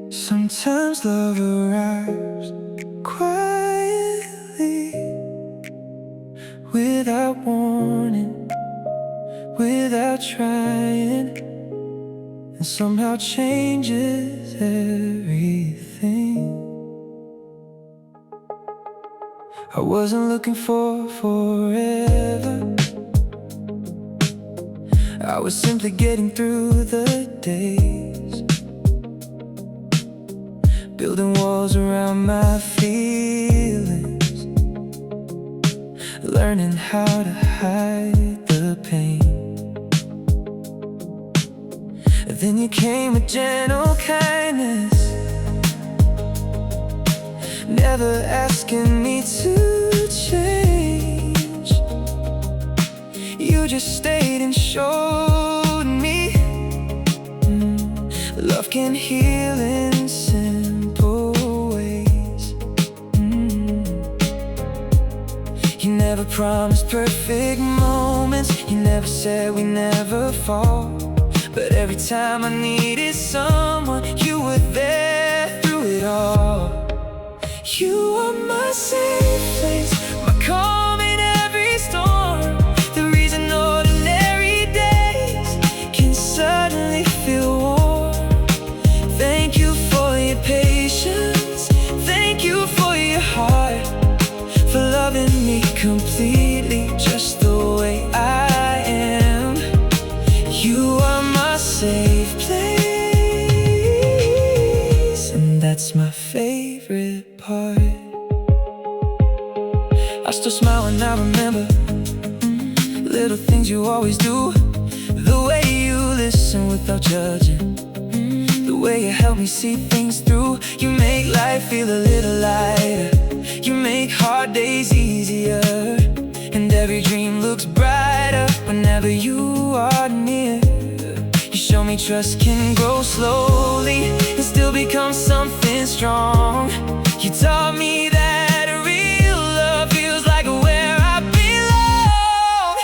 Sometimes love arrives quietly, without warning, without trying, and somehow changes everything. I wasn't looking for forever, I was simply getting through the days, building walls around my feelings, learning how to hide the pain. Then you came with gentle kindness, never asking me to change. You just stayed and showed me love can heal in simple ways. You never promised perfect moments, you never said we never fall, but every time I needed someone, you were there through it all. You are my safe place, my calm in every storm, the reason ordinary days can suddenly feel warm. Thank you for your patience, thank you for your heart, for loving me completely just the way I am. You are my safe place, and that's my favorite part. I still smile when I remember little things you always do, the way you listen without judging, the way you help me see things through. You make life feel a little lighter, you make hard days easier, and every dream looks brighter whenever you are near. You show me trust can grow slowly and still become something strong. You taught me that real love feels like where I belong.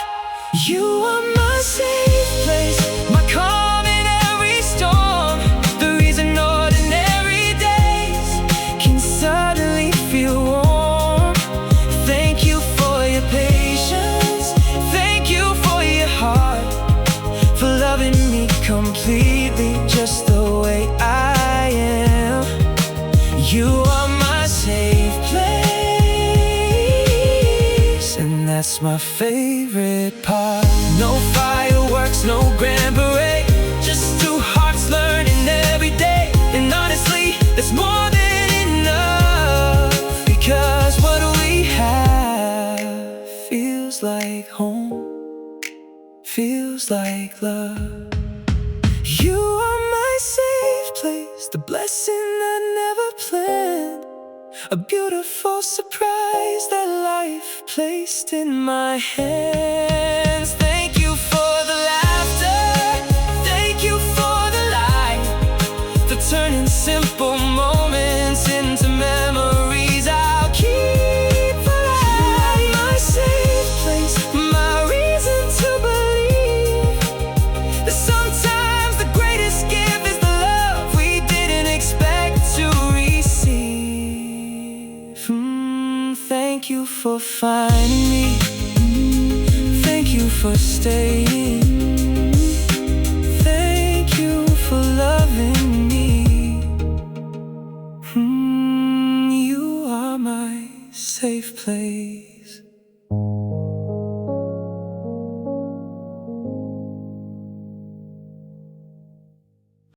You are my safe place, my calm in every storm, the reason ordinary days can suddenly feel warm. Thank you for your patience, thank you for your heart, for loving me completely just the way I am. You are my safe place, and that's my favorite part. No fireworks, no grand parade, just two hearts learning every day. And honestly, that's more than enough, because what we have feels like home, feels like love. You are my safe place, the blessing I never planned, a beautiful surprise that life placed in my hands. Thank you for the laughter, thank you for the light, for turning simple moments into memories I'll keep for life. My safe place, my reason to believe that sometimes the greatest gift is the love we didn't expect to receive. Thank you for finding me, thank you for staying, thank you for loving me. You are my safe place.